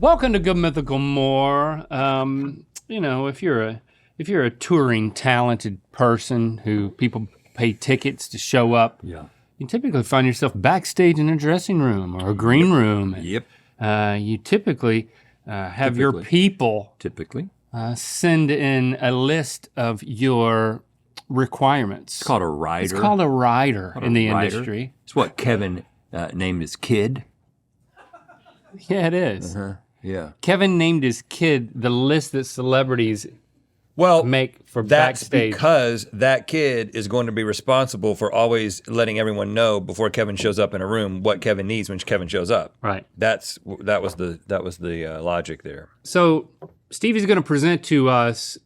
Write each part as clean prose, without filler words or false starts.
Welcome to Good Mythical More. You know, if you're a touring talented person who people pay tickets to show up, you typically find yourself backstage in a dressing room or a green room. And, you typically have your people send in a list of your requirements. It's called a rider. It's called a rider in the industry. It's what Kevin named his kid. Yeah, it is. Yeah. Kevin named his kid the list that celebrities make for that's backstage. Because that kid is going to be responsible for always letting everyone know before Kevin shows up in a room what Kevin needs when Kevin shows up. Right. That was the logic there. So Stevie's going to present to us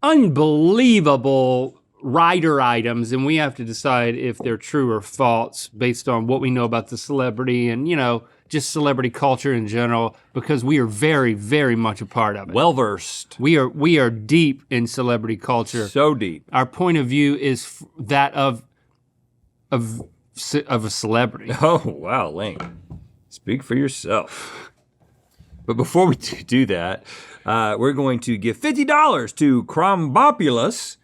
unbelievable rider items, and we have to decide if they're true or false based on what we know about the celebrity and, you know, just celebrity culture in general, because we are very, very much a part of it. Well-versed. We are deep in celebrity culture. So deep. Our point of view is that of a celebrity. Oh, wow, Link. Speak for yourself. But before we do that, we're going to give $50 to Crombopulous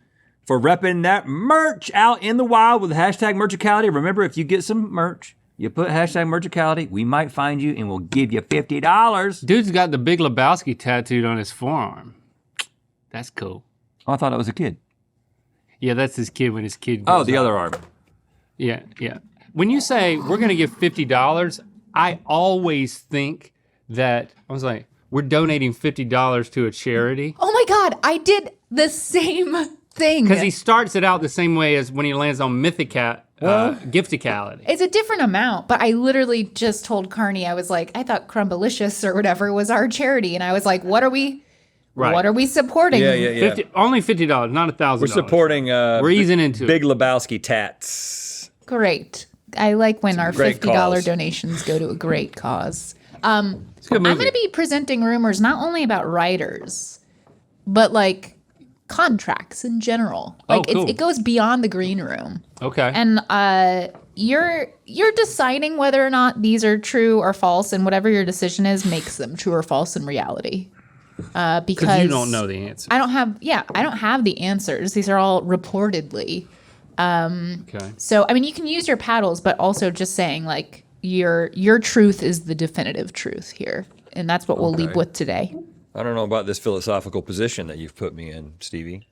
for repping that merch out in the wild with the hashtag Merchicality. Remember, if you get some merch, you put hashtag Merchicality, we might find you and we'll give you $50. Dude's got the Big Lebowski tattooed on his forearm. That's cool. Oh, I thought it was a kid. Yeah, that's his kid when his kid goes the out. other arm. Yeah. When you say we're gonna give $50, I always think that, I was like, we're donating $50 to a charity. Oh my God, I did the same thing. Because he starts it out the same way as when he lands on Gifticality. It's a different amount, but I literally just told Carney, I was like, I thought Crumbalicious or whatever was our charity. And I was like, what are we supporting? Yeah. Only $50, not $1,000. We're supporting we're easing into Big Lebowski tats. Great. I like when our great $50 cause. donations go to a great cause. I'm good movie. going to be presenting rumors not only about writers, but like contracts in general. Like cool. it goes beyond the green room. Okay. And you're deciding whether or not these are true or false, and whatever your decision is makes them true or false in reality. Because you don't know the answer. I don't have the answers. These are all reportedly. Okay. So I mean, you can use your paddles, but also just saying like your truth is the definitive truth here, and that's what we'll leave with today. I don't know about this philosophical position that you've put me in, Stevie.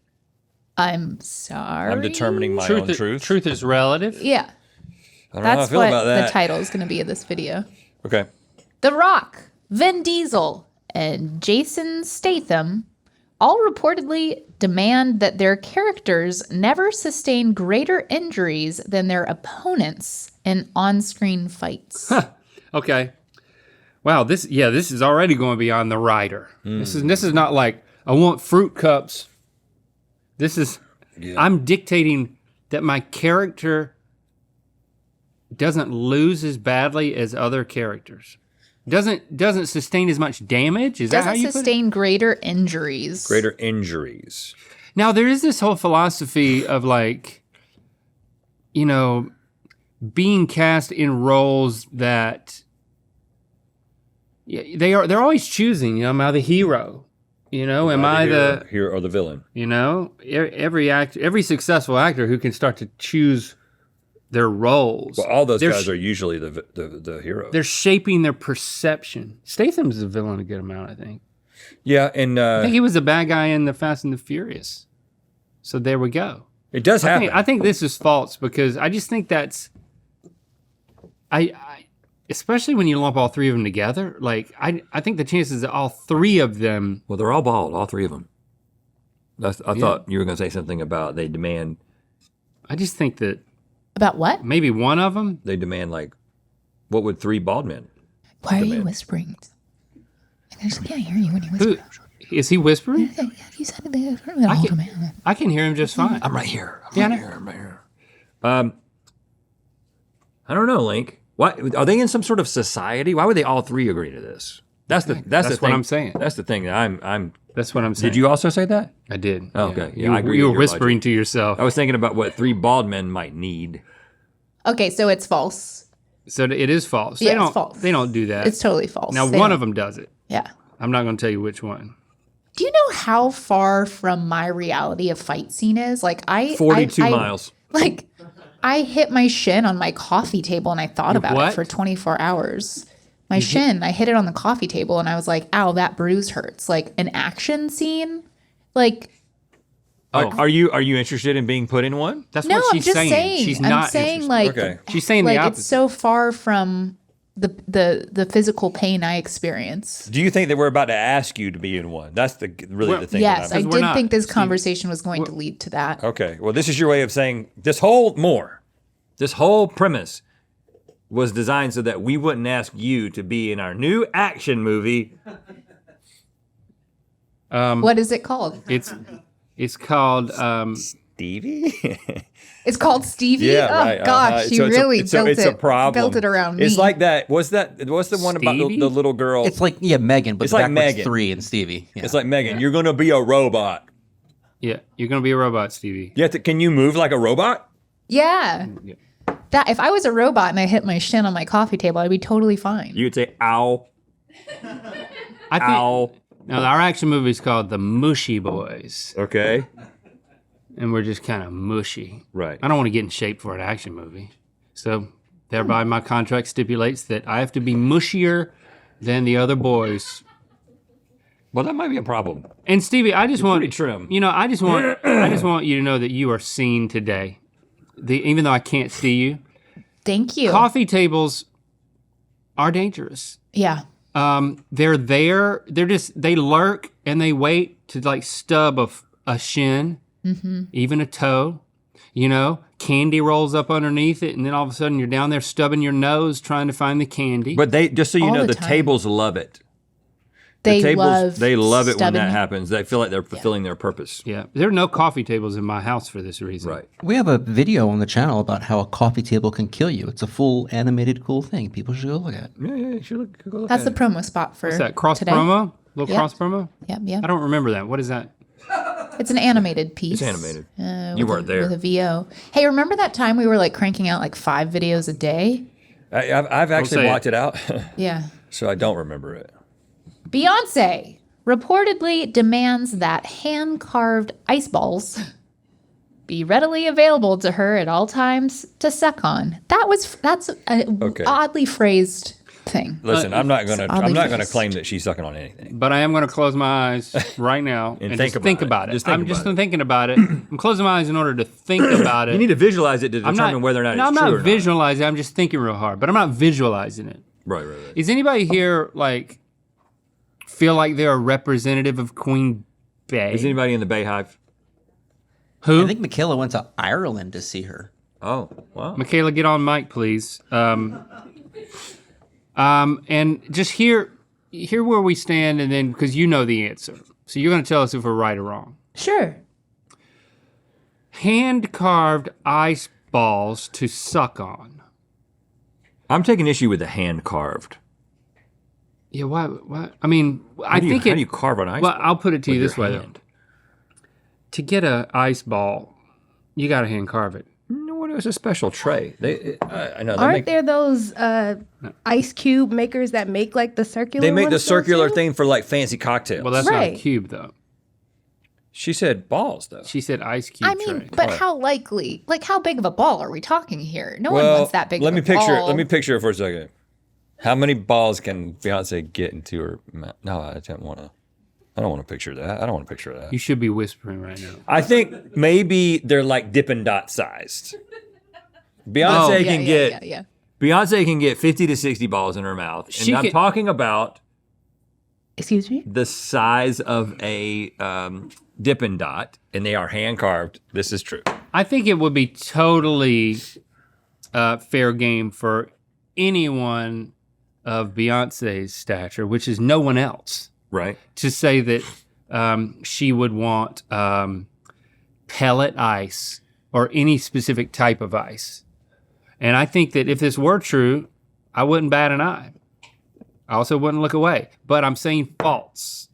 I'm sorry. I'm determining my own truth. Truth is relative. Yeah. I don't know how I That's feel what about that. the title is going to be of this video. Okay. The Rock, Vin Diesel, and Jason Statham all reportedly demand that their characters never sustain greater injuries than their opponents in on-screen fights. Okay. Wow, this is already going beyond the rider. This is not like, I want fruit cups. This is, I'm dictating that my character doesn't lose as badly as other characters. Doesn't sustain as much damage? Is that how you Doesn't sustain greater injuries. Greater injuries. Now, there is this whole philosophy of like, you know, being cast in roles that they're always choosing, you know, am I the hero? You know, am I the hero or the villain? You know, every successful actor who can start to choose their roles. Well, all those guys are usually the heroes. They're shaping their perception. Statham's the villain a good amount, I think. Yeah, and I think he was a bad guy in the Fast and the Furious. So there we go. It does happen. I think this is false because I just think that's especially when you lump all three of them together, like I think the chances that all three of them. Well, they're all bald, all three of them. I thought you were going to say something about they demand. I just think that. About what? Maybe one of them. They demand like, what would three bald men? Why are you whispering? I just can't hear you when you whisper. Is he whispering? You said man. I can hear him just fine. I'm right here. I'm right here. I don't know, Link. Why are they in some sort of society? Why would they all three agree to this? That's the what thing. I'm saying. That's the thing that I'm. That's what I'm saying. Did you also say that? I did. Oh, okay. Yeah, I agree You with were your whispering logic. to yourself. I was thinking about what three bald men might need. Okay, so it's false. So it is false. Yeah, it's false. They don't do that. It's totally false. Now They one don't- of them does it. Yeah. I'm not going to tell you which one. Do you know how far from my reality a fight scene is? Like 42 miles. Like I hit my shin on my coffee table and I thought about what? it for 24 hours. My shin, I hit it on the coffee table and I was like, ow, that bruise hurts. Like an action scene? Like Are you interested in being put in one? That's no, what I'm she's just saying. saying. She's I'm not saying interested. like Okay. She's saying the like opposite. it's so far from the physical pain I experience. Do you think that we're about to ask you to be in one? That's really the thing. Yes, that I I'm- we're did not. think this conversation was going to lead to that. Okay. Well, this is your way of saying this whole premise was designed so that we wouldn't ask you to be in our new action movie. What is it called? It's called Stevie? It's called Stevie. Yeah, oh right. gosh, So you it's really it's a problem. built it around me. It's like that. What's the one about Stevie? the little girl? It's like Megan, but It's the like backwards Megan. 3 and Stevie. Yeah. It's like Megan. You're gonna be a robot. yeah. You're going to be a robot, Stevie. You have to. Can you move like a robot? yeah. That if I was a robot and I hit my shin on my coffee table, I'd be totally fine. You would say ow, I think. ow. Now our action movie is called The Mushy Boys, Okay. and we're just kind of mushy. Right. I don't want to get in shape for an action movie, so thereby my contract stipulates that I have to be mushier than the other boys. Well, that might be a problem. And Stevie, I just want pretty trim. You know, I just want you to know that you are seen today. Even though I can't see you, Thank you. coffee tables are dangerous. Yeah. They're there. They lurk and they wait to like stub a shin, even a toe. You know, candy rolls up underneath it, and then all of a sudden you're down there stubbing your nose trying to find the candy. But they just so you All know, the the time. tables love it. They The tables love they love it when stubbing that it. happens. They feel like they're fulfilling their purpose. yeah, there are no coffee tables in my house for this reason. Right. We have a video on the channel about how a coffee table can kill you. It's a full animated cool thing. People should go look at. Yeah, you should go look That's at the promo spot for What's that cross today. promo? Little Yeah. cross promo? Yep, yep. I don't remember that. What is that? It's an animated piece. It's animated. With You weren't there. With a VO. Hey, remember that time we were like cranking out like 5 videos a day? I've actually say blocked it out, Yeah. so I don't remember it. Beyonce reportedly demands that hand-carved ice balls be readily available to her at all times to suck on. That's an Okay. oddly phrased thing. Listen, I'm not gonna oddly claim phrased. that she's sucking on anything. But I am going to close my eyes right now And just think think about about it. it. Just think I'm about just it. thinking about it. I'm closing my eyes in order to think about it. You need to visualize it to I'm determine whether or not no, it's I'm true not or not. visualizing. I'm just thinking real hard, but I'm not visualizing it. Right. Is anybody here like feel like they're a representative of Queen Bey? Is anybody in the Bay Hive? Who? I think Michaela went to Ireland to see her. Oh, wow. Michaela, get on mic, please. And just hear where we stand, and then because you know the answer, so you're going to tell us if we're right or wrong. Sure. Hand carved ice balls to suck on. I'm taking issue with the hand carved. Yeah, why? I mean, How do you carve an ice? Well, I'll put it to you with this your way, though. hand? To get a ice ball, you got to hand carve it. No, it was a special tray. I know. Aren't there those ice cube makers that make like the circular? They make the ones though, circular too? thing for like fancy cocktails. Well, that's not a Right. cube, though. She said balls though. She said ice cube I mean, tray. but how likely? Like, how big of a ball are we talking here? No one Well, wants that big let of me a picture. ball. Let me picture it for a second. How many balls can Beyonce get into her mouth? No, I don't want to. I don't want to picture that. I don't want to picture that. You should be whispering right now. I think maybe they're like Dippin' Dot sized. Beyonce can get yeah. Beyonce can get 50 to 60 balls in her mouth, and She I'm can- talking about Excuse me? the size of a Dippin' Dot, and they are hand carved. This is true. I think it would be totally fair game for anyone of Beyonce's stature, which is no one else, Right. to say that she would want pellet ice or any specific type of ice. And I think that if this were true, I wouldn't bat an eye. I also wouldn't look away. But I'm saying false.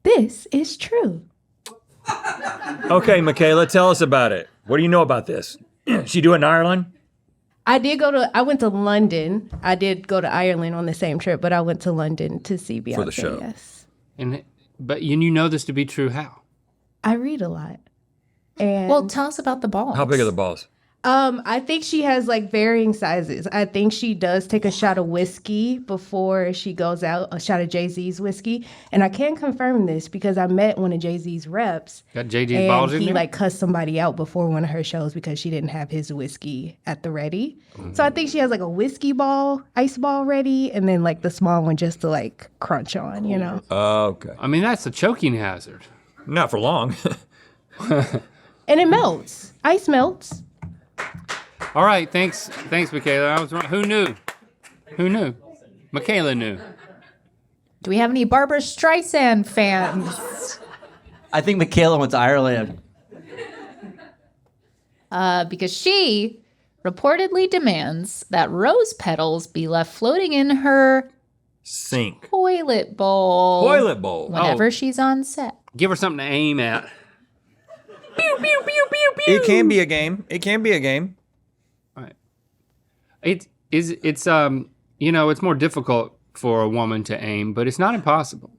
This is true. Okay, Michaela, tell us about it. What do you know about this? She do it in Ireland? I went to London. I did go to Ireland on the same trip, but I went to London to see Beyonce. For the show. Yes. But you know this to be true how? I read a lot. And Well, tell us about the balls. How big are the balls? I think she has like varying sizes. I think she does take a shot of whiskey before she goes out, a shot of Jay-Z's whiskey. And I can confirm this because I met one of Jay-Z's reps. Got JG's And balls in he there? like cussed somebody out before one of her shows because she didn't have his whiskey at the ready. So I think she has like a whiskey ball, ice ball ready, and then like the small one just to like crunch on, you know? Okay. I mean, that's a choking hazard. Not for long. And it melts. Ice melts. All right, thanks, Michaela. I was wrong. Who knew? Michaela knew. Do we have any Barbara Streisand fans? I think Michaela went to Ireland. Because she reportedly demands that rose petals be left floating in her Sink. toilet bowl. Toilet bowl. Whenever she's on set. Give her something to aim at. It can be a game. It can be a game. Right. It's more difficult for a woman to aim, but it's not impossible.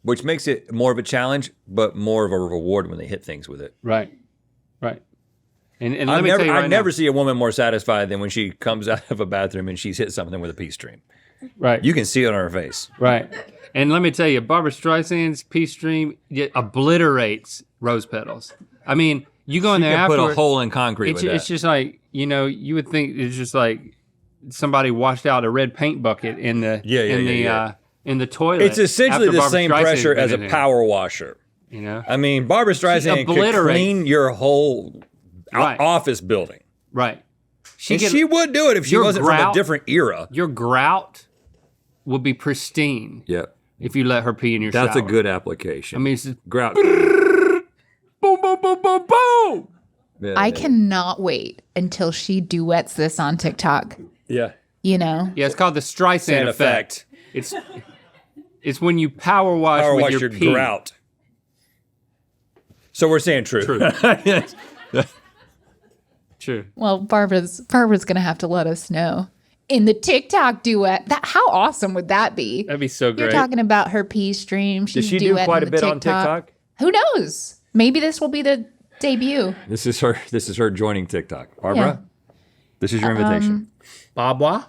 Which makes it more of a challenge, but more of a reward when they hit things with it. Right. And let me tell you right I never now. see a woman more satisfied than when she comes out of a bathroom and she's hit something with a pea stream. Right. You can see it on her face. Right. And let me tell you, Barbara Streisand's pea stream obliterates rose petals. I mean, you go in there You can put afterward. a hole in concrete with It's that. just like, you would think it's just like somebody washed out a red paint bucket in the in the toilet. It's essentially after the Barbra same Streisand's pressure been as a in there, power washer. You know? I mean, Barbara Streisand could obliterates. clean your whole Right. office building. Right. And she would do it if she your wasn't from a grout- different era. Your grout would be pristine Yep. if you let her pee in your That's shower. a good application. I mean, it's just grout. boom, boom, boom, boom, boom. Yeah, I cannot wait until she duets this on TikTok. Yeah. You know? Yeah, it's called the Streisand Sand effect. effect. It's when you power wash Power with wash your your pee. grout. So we're saying true. Yes. True. Well, Barbara's gonna have to let us know. In the TikTok duet. How awesome would that be? That'd be so great. You're talking about her pee stream. Does She's she do duetting quite a the bit on TikTok? Who knows? Maybe this will be the debut. This is her joining TikTok. Barbara, this is your invitation. Babwa?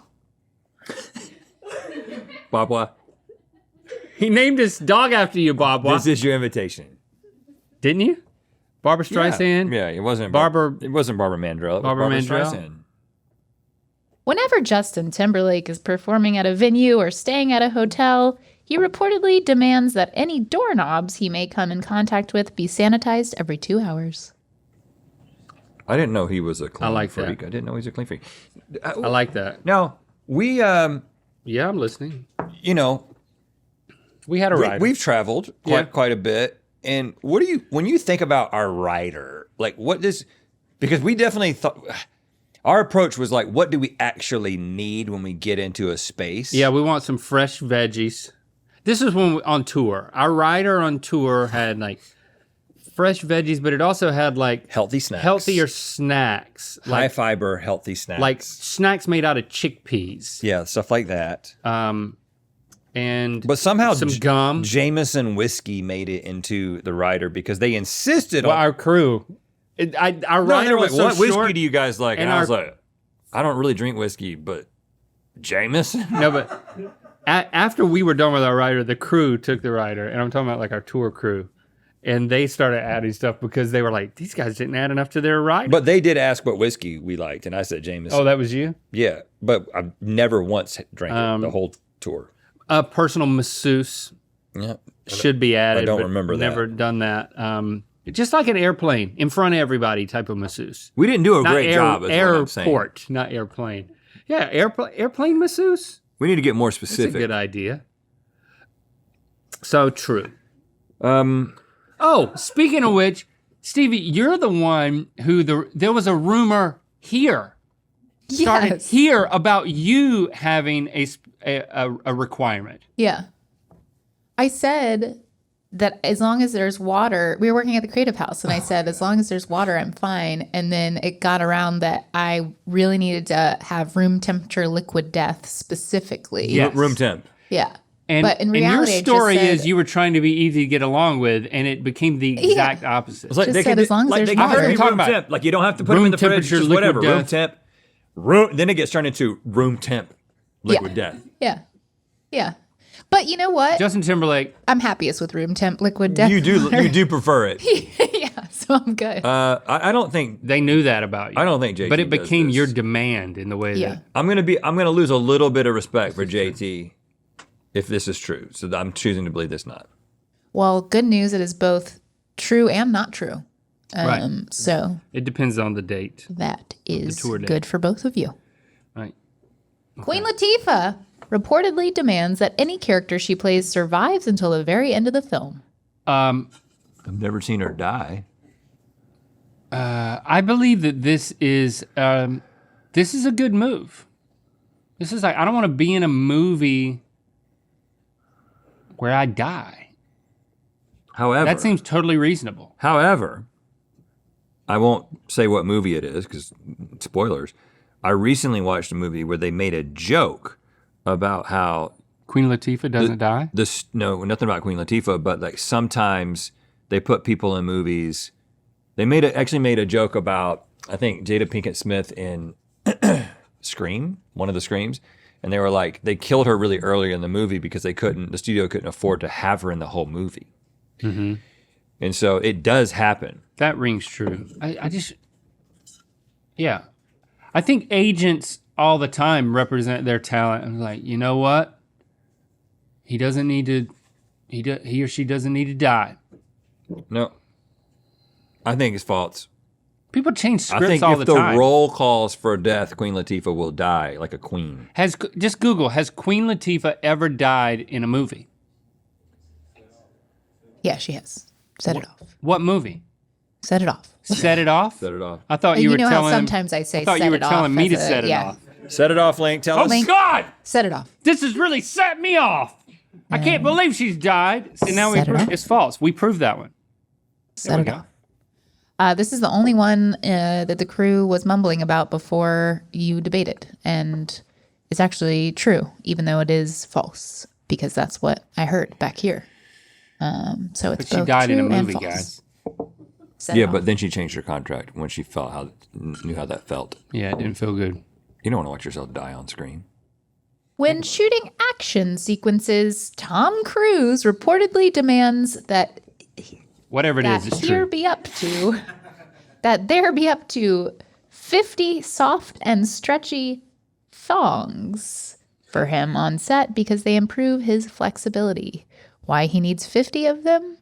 Barbara, He named his dog after you, Babwa. this is your invitation. Didn't you? Barbara Streisand? Yeah, it wasn't Barbara- It wasn't Barbara Mandrell. It was Barbara Barbara Mandrell? Streisand. Whenever Justin Timberlake is performing at a venue or staying at a hotel, he reportedly demands that any doorknobs he may come in contact with be sanitized every 2 hours. I didn't know he was a clean like that. freak. I didn't know he was a clean freak. I like that. Now, we, Yeah, I'm listening. We had a rider. we've traveled quite a bit. And what do you, when you think about our rider, like what does, because we definitely thought, our approach was like, what do we actually need when we get into a space? Yeah, we want some fresh veggies. This is when on tour. Our rider on tour had like fresh veggies, but it also had like Healthy snacks. healthier snacks, High fiber, healthy snacks. like snacks made out of chickpeas. Yeah, stuff like that. And But somehow some gum. Jameson whiskey made it into the rider because they insisted Well, on our crew, our No, rider they're was like, so what whiskey short. do you guys like? And and I was our- like, I don't really drink whiskey, but Jameson? No, but after we were done with our rider, the crew took the rider, and I'm talking about like our tour crew, and they started adding stuff because they were like, these guys didn't add enough to their rider. But they did ask what whiskey we liked, and I said Jameson. Oh, that was you? Yeah, but I've never once drank it the whole tour. A personal masseuse Yeah. should be added. I don't but remember that. Never done that. Just like an airplane, in front of everybody type of masseuse. We didn't do a Not great job, is what I'm saying. airport, not airplane. Yeah, airplane masseuse. We need to get more That's a specific. good idea. So true. Um, Oh, speaking of which, Stevie, you're the one who there was a rumor here. Started Yes. here about you having a requirement. Yeah. I said that as long as there's water, we were working at the Creative House, and I said, as long as there's water, I'm fine. And then it got around that I really needed to have room temperature liquid death specifically. Yes. Room temp. Yeah. And, but in and reality, your story I just is said, you were trying to be easy to get along with, and it became the exact opposite. It's like Just they said can, as long as like there's they can water. be Talking room about temp. Like you don't have to put them room in the fridge. temperature, Just liquid whatever. Room death. temp. Then it gets turned into room temp liquid death. Yeah. Yeah. But you know what? Justin Timberlake. I'm happiest with room temp liquid death. You do prefer it. Yeah, so I'm good. I don't think They knew that about you. I don't think JT But it does became this. your demand in the way Yeah. that. I'm gonna lose a little bit of respect for JT if this is true. So I'm choosing to believe this not. Well, good news, it is both true and not true. Right. So It depends on the date. that is tour date. good for both of you. Right. Queen Latifah reportedly demands that any character she plays survives until the very end of the film. I've never seen her die. I believe that this is a good move. This is like, I don't want to be in a movie where I die. However, That seems totally reasonable. However, I won't say what movie it is because spoilers. I recently watched a movie where they made a joke about how Queen Latifah doesn't die? no, nothing about Queen Latifah, but like sometimes they put people in movies. They actually made a joke about, I think, Jada Pinkett Smith in Scream, one of the Screams, and they were like, they killed her really early in the movie because the studio couldn't afford to have her in the whole movie. Mm-hmm. And so it does happen. That rings true. Yeah. I think agents all the time represent their talent and like, you know what? He or she doesn't need to die. No, I think it's false. People change I scripts think all if the the time. roll calls for death, Queen Latifah will die like a queen. Just Google, has Queen Latifah ever died in a movie? Yeah, she has. Set it off. What movie? Set it off. Set It Off? Set it off. I thought You you were know how telling sometimes I say I thought set you were it off telling me to as a- set it yeah. off. Set it off, Link. Tell Oh us. God! Set it off. This has really set me off. I can't believe she's died. And now Set it off. it's false. We proved that one. Set we it go. off. This is the only one that the crew was mumbling about before you debated. And it's actually true, even though it is false, because that's what I heard back here. So it's But she both died in a true and movie, false. guys. Set Yeah, it but off. then she changed her contract when she knew how that felt. Yeah, it didn't feel good. You don't want to watch yourself die on screen. When shooting action sequences, Tom Cruise reportedly demands that Whatever it is, it's there true. be up to 50 soft and stretchy thongs for him on set because they improve his flexibility. Why he needs 50 of them?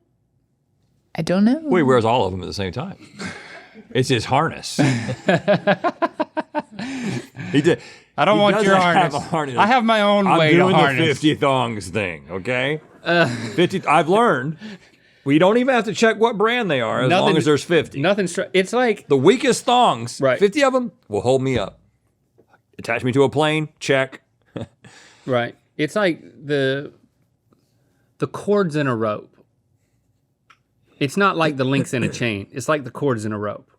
I don't know. Well, he wears all of them at the same time. It's his harness. He did. I don't He want your doesn't have harness. a harness. I have my own I'm way to doing the harness. 50 thongs thing, okay? 50. I've learned. We don't even have to check what brand they are as long as there's 50. It's like The weakest thongs, Right. 50 of them, will hold me up. Attach me to a plane, check. right. It's like the cords in a rope. It's not like the links in a chain. It's like the cords in a rope.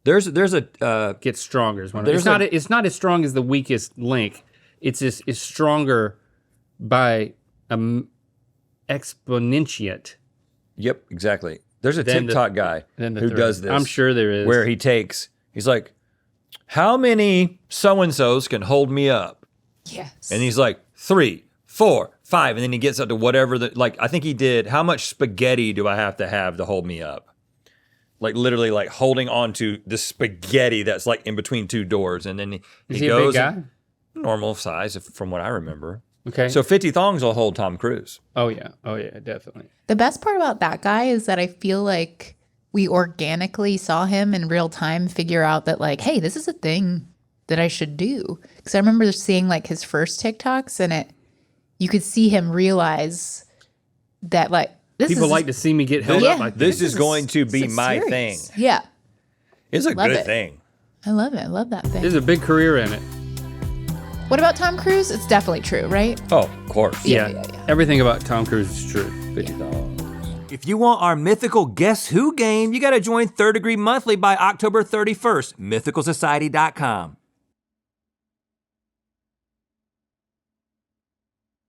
There's a Gets stronger. It's There's it's not as strong as the weakest link. It's stronger by exponentiate. Yep, exactly. There's a Than the- TikTok guy than the who thread. does this. I'm sure there is. Where he's like, how many so-and-sos can hold me up? Yes. And he's like, 3, 4, 5. And then he gets up to whatever I think he did, how much spaghetti do I have to hold me up? Like literally like holding on to the spaghetti that's like in between two doors. And then Is he he a goes big guy? normal size from what I remember. Okay. So 50 thongs will hold Tom Cruise. Oh yeah, definitely. The best part about that guy is that I feel like we organically saw him in real time figure out that like, hey, this is a thing that I should do. Because I remember seeing like his first TikToks and you could see him realize that like this People is like to see me get held Yeah. up like This this. is going to be it's my serious. thing. Yeah, It's a Love good it. thing. I love it. I love that thing. There's a big career in it. What about Tom Cruise? It's definitely true, right? Oh, of course. Yeah. Everything about Tom Cruise is true. 50 thongs. If you want our Mythical Guess Who game, you gotta join Third Degree Monthly by October 31st, mythicalsociety.com.